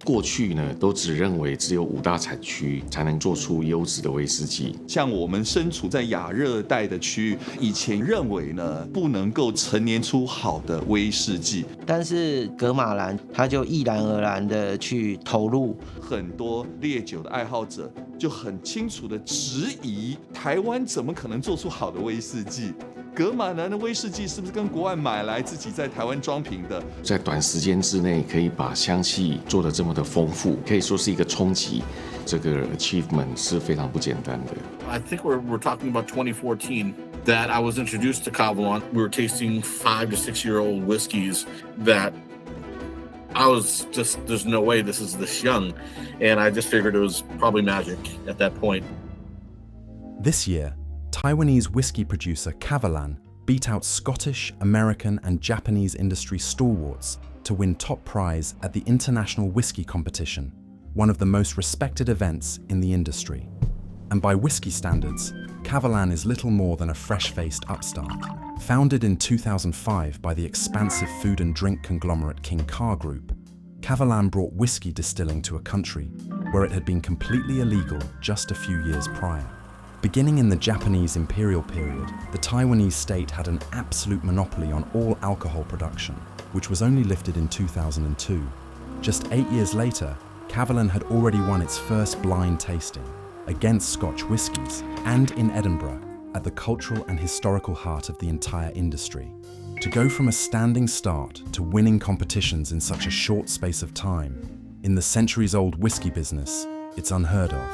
过去呢，都只认为只有5大产区才能做出优质的威士忌。像我们身处在亚热带的区域，以前认为呢不能够陈年出好的威士忌，但是噶玛兰他就毅然而然的去投入，很多烈酒的爱好者就很清楚的质疑台湾怎么可能做出好的威士忌。噶玛兰的威士忌是不是跟国外买来自己在台湾装瓶的？在短时间之内可以把香气做得这么的丰富，可以说是一个冲击。这个 achievement 是非常不简单的。I think we're talking about 2014 that I was introduced to Kavalan. We were tasting 5 to 6-year-old whiskeys that I was just, there's no way this is this young. And I just figured it was probably magic at that point. This year, Taiwanese whiskey producer Kavalan beat out Scottish, American, and Japanese industry stalwarts to win top prize at the International Whiskey Competition, one of the most respected events in the industry. And by whiskey standards, Kavalan is little more than a fresh-faced upstart. Founded in 2005 by the expansive food and drink conglomerate King Car Group, Kavalan brought whiskey distilling to a country where it had been completely illegal just a few years prior. Beginning in the Japanese imperial period, the Taiwanese state had an absolute monopoly on all alcohol production, which was only lifted in 2002. Just 8 years later, Kavalan had already won its first blind tasting against Scotch whiskies and in Edinburgh, at the cultural and historical heart of the entire industry. To go from a standing start to winning competitions in such a short space of time, in the centuries-old whiskey business, it's unheard of.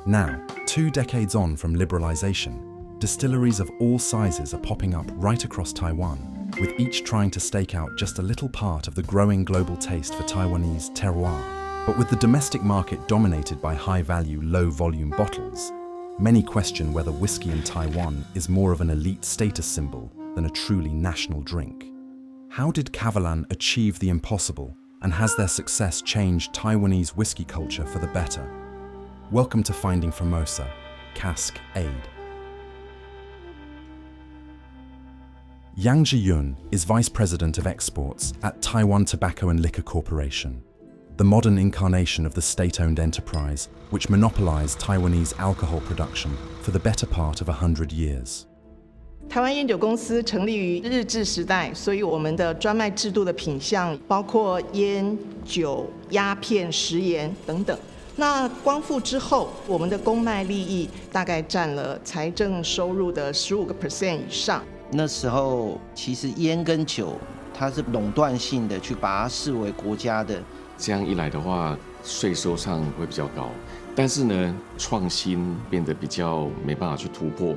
Now, 2 decades on from liberalization, distilleries of all sizes are popping up right across Taiwan, with each trying to stake out just a little part of the growing global taste for Taiwanese terroir. But with the domestic market dominated by high-value, low-volume bottles, many question whether whiskey in Taiwan is more of an elite status symbol than a truly national drink. How did Kavalan achieve the impossible, and has their success changed Taiwanese whiskey culture for the better? Welcome to Finding Formosa, Cask Aid. Yang Zhiyun is Vice President of Exports at Taiwan Tobacco and Liquor Corporation, the modern incarnation of the state-owned enterprise which monopolized Taiwanese alcohol production for the better part of 100 years. 台湾烟酒公司成立于日治时代，所以我们的专卖制度的品项包括烟、酒、鸦片、食盐等等。那光复之后，我们的公卖利益大概占了财政收入的15% 以上。那时候其实烟跟酒它是垄断性的去把它视为国家的，这样一来的话，税收上会比较高，但是呢，创新变得比较没办法去突破，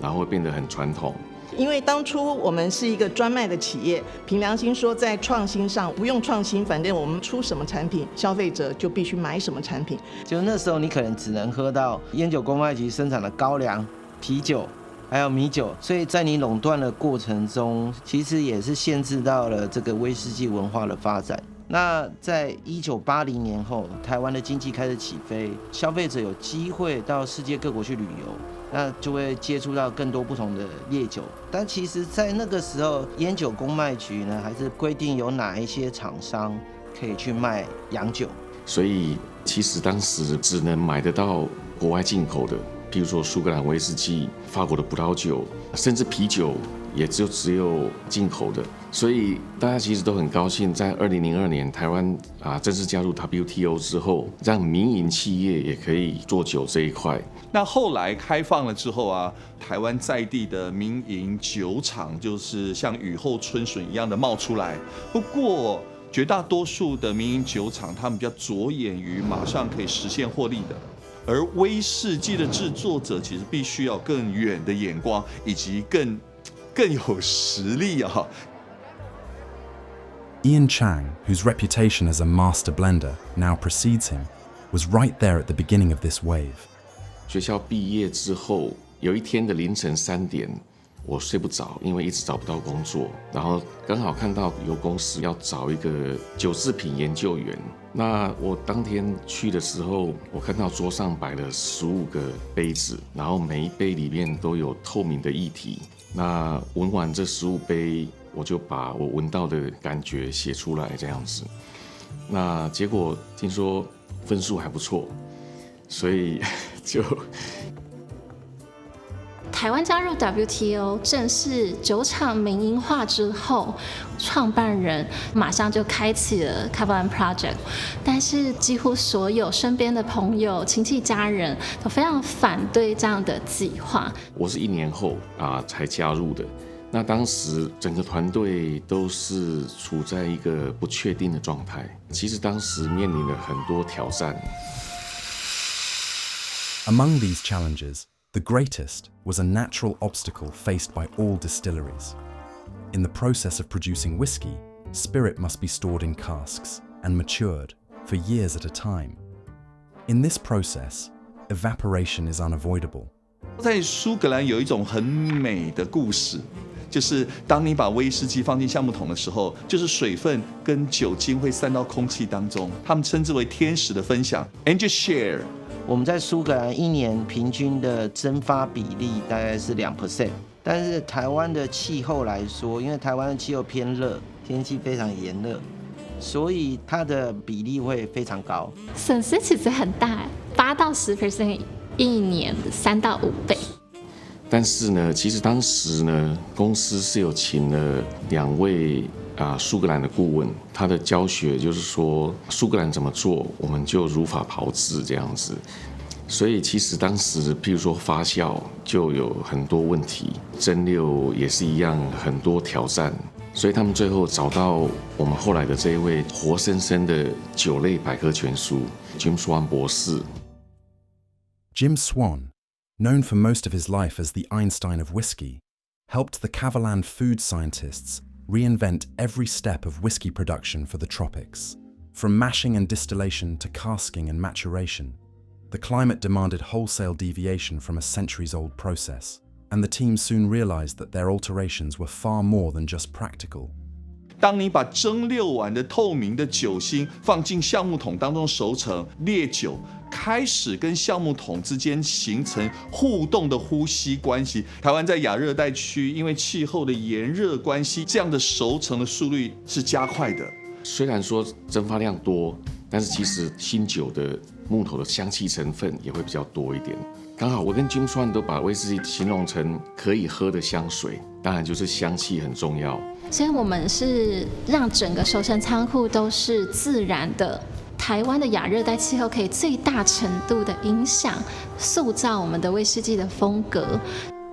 然后会变得很传统。因为当初我们是一个专卖的企业，凭良心说，在创新上不用创新，反正我们出什么产品，消费者就必须买什么产品。就那时候你可能只能喝到烟酒公卖局生产的高粱、啤酒，还有米酒，所以在你垄断的过程中，其实也是限制到了这个威士忌文化的发展。那在1980年后，台湾的经济开始起飞，消费者有机会到世界各国去旅游，那就会接触到更多不同的烈酒。但其实在那个时候，烟酒公卖局呢，还是规定有哪一些厂商可以去卖洋酒，所以其实当时只能买得到国外进口的，譬如说苏格兰威士忌、法国的葡萄酒，甚至啤酒也只有进口的。所以大家其实都很高兴，在2002年台湾正式加入 WTO 之后，让民营企业也可以做酒这一块。那后来开放了之后啊，台湾在地的民营酒厂就是像雨后春笋一样的冒出来。不过绝大多数的民营酒厂，他们比较着眼于马上可以实现获利的。而威士忌的制作者其实必须要更远的眼光，以及更有实力啊。Ian Chang, whose reputation as a master blender now precedes him, was right there at the beginning of this wave. 学校毕业之后，有一天的凌晨3点，我睡不着，因为一直找不到工作。然后刚好看到有公司要找一个酒制品研究员。那我当天去的时候，我看到桌上摆了15个杯子，然后每一杯里面都有透明的液体。那闻完这15杯，我就把我闻到的感觉写出来，这样子。那结果听说分数还不错，所以就台湾加入 WTO 正式酒厂民营化之后，创办人马上就开启了 Kavalan Project， 但是几乎所有身边的朋友、亲戚、家人都非常反对这样的计划。我是1年后才加入的。那当时整个团队都是处在一个不确定的状态，其实当时面临了很多挑战。Among these challenges, the greatest was a natural obstacle faced by all distilleries. In the process of producing whiskey, spirit must be stored in casks and matured for years at a time. In this process, evaporation is unavoidable. 在苏格兰有一种很美的故事，就是当你把威士忌放进橡木桶的时候，就是水分跟酒精会散到空气当中，他们称之为天使的分享 ，angel share。我们在苏格兰1年平均的蒸发比例大概是2%，但是台湾的气候来说，因为台湾的气候偏热，天气非常炎热，所以它的比例会非常高。损失其实很大，8到10%，一年3到5倍。但是呢，其实当时呢，公司是有请了2位苏格兰的顾问，他的教学就是说苏格兰怎么做，我们就如法炮制这样子。所以其实当时，譬如说发酵就有很多问题，蒸馏也是一样，很多挑战。所以他们最后找到我们后来的这一位活生生的酒类百科全书 Jim Swan 博士。Jim Swan, known for most of his life as the Einstein of whiskey, helped the Kavalan food scientists reinvent every step of whiskey production for the tropics. From mashing and distillation to casking and maturation, the climate demanded wholesale deviation from a centuries-old process, and the team soon realized that their alterations were far more than just practical. 当你把蒸馏完的透明的酒心放进橡木桶当中熟成，烈酒开始跟橡木桶之间形成互动的呼吸关系。台湾在亚热带区，因为气候的炎热关系，这样的熟成的速率是加快的。虽然说蒸发量多，但是其实新酒的木头的香气成分也会比较多一点。刚好我跟 Jim Swan 都把威士忌形容成可以喝的香水，当然就是香气很重要。所以我们是让整个熟成仓库都是自然的。台湾的亚热带气候可以最大程度的影响、塑造我们的威士忌的风格。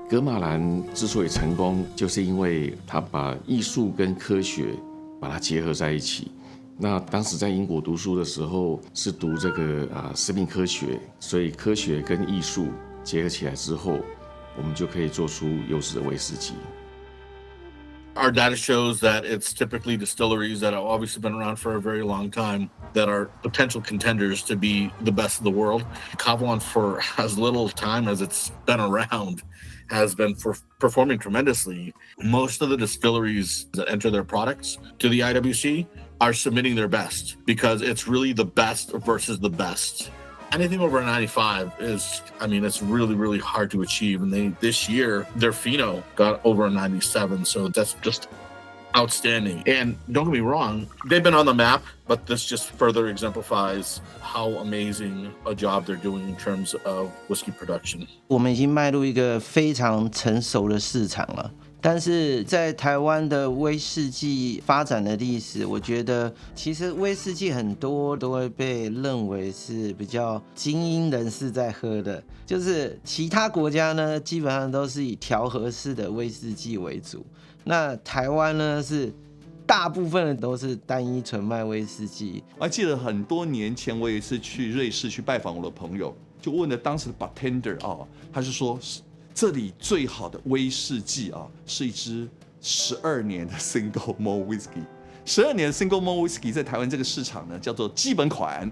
噶玛兰之所以成功，就是因为他把艺术跟科学把它结合在一起。那当时在英国读书的时候，是读这个生命科学，所以科学跟艺术结合起来之后，我们就可以做出优质的威士忌。Our data shows that it's typically distilleries that have obviously been around for a very long time that are potential contenders to be the best of the world. Kavalan, for as little time as it's been around, has been performing tremendously. Most of the distilleries that enter their products to the IWC are submitting their best because it's really the best versus the best. Anything over a 95 is, it's really, really hard to achieve. And this year, their pheno got over a 97. So that's just outstanding. And don't get me wrong, they've been on the map, but this just further exemplifies how amazing a job they're doing in terms of whiskey production. 我们已经迈入一个非常成熟的市场了。但是在台湾的威士忌发展的历史，我觉得其实威士忌很多都会被认为是比较精英人士在喝的，就是其他国家呢基本上都是以调和式的威士忌为主，那台湾呢是大部分的都是单一纯麦威士忌。我还记得很多年前，我有一次去瑞士去拜访我的朋友，就问了当时的 bartender 他是说这里最好的威士忌是一支12年的 single malt whisky。12年的 single malt whisky 在台湾这个市场呢叫做基本款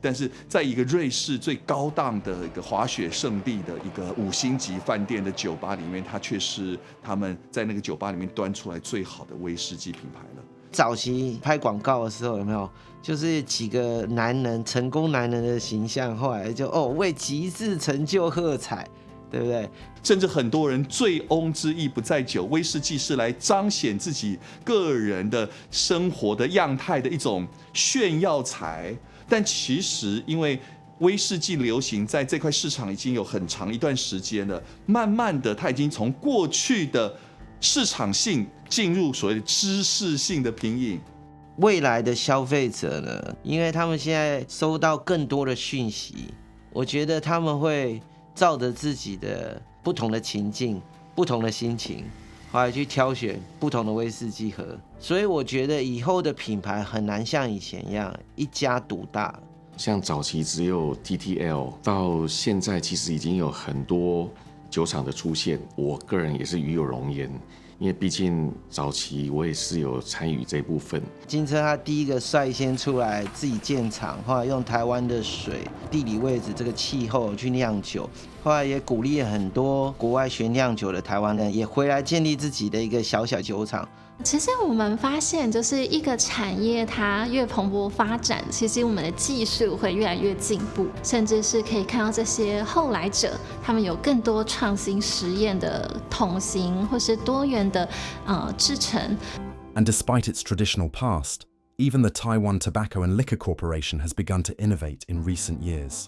但是在一个瑞士最高档的一个滑雪胜地的一个5星级饭店的酒吧里面，它却是他们在那个酒吧里面端出来最好的威士忌品牌了。早期拍广告的时候有没有，就是几个男人成功男人的形象，后来就为极致成就喝彩。对不对？甚至很多人醉翁之意不在酒，威士忌是来彰显自己个人的生活的样态的一种炫耀财。但其实因为威士忌流行在这块市场已经有很长一段时间了，慢慢的它已经从过去的市场性进入所谓的知识性的品饮。未来的消费者呢，因为他们现在收到更多的讯息，我觉得他们会照着自己的不同的情境、不同的心情，后来去挑选不同的威士忌喝。所以我觉得以后的品牌很难像以前一样一家独大。像早期只有 TTL， 到现在其实已经有很多酒厂的出现，我个人也是与有荣焉。因为毕竟早期我也是有参与这部分。金车他第一个率先出来自己建厂，后来用台湾的水、地理位置、这个气候去酿酒，后来也鼓励很多国外学酿酒的台湾人也回来建立自己的一个小小酒厂。其实我们发现，就是一个产业它越蓬勃发展，其实我们的技术会越来越进步，甚至是可以看到这些后来者，他们有更多创新实验的桶型或是多元的制成。And despite its traditional past, even the Taiwan Tobacco and Liquor Corporation has begun to innovate in recent years.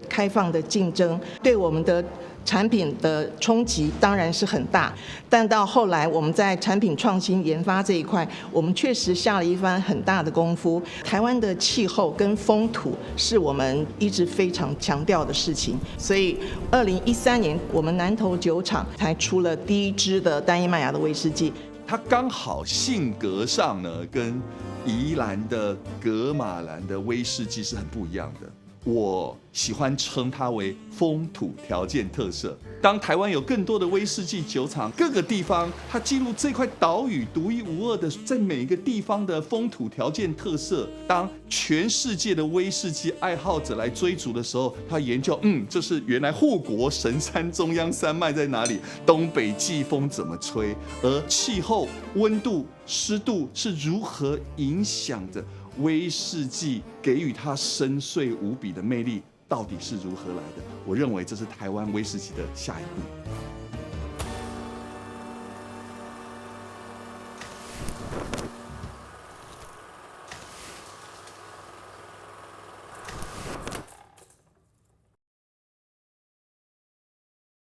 开放的竞争对我们的产品的冲击当然是很大，但到后来我们在产品创新研发这一块，我们确实下了一番很大的功夫。台湾的气候跟风土是我们一直非常强调的事情，所以2013年我们南投酒厂才出了第一支的单一麦芽的威士忌。它刚好性格上呢，跟宜兰的噶玛兰的威士忌是很不一样的。我喜欢称它为风土条件特色。当台湾有更多的威士忌酒厂，各个地方它记录这块岛屿独一无二的在每一个地方的风土条件特色。当全世界的威士忌爱好者来追逐的时候，他研究，这是原来护国神山中央山脉在哪里，东北季风怎么吹，而气候、温度、湿度是如何影响着威士忌给予它深邃无比的魅力，到底是如何来的？我认为这是台湾威士忌的下一步。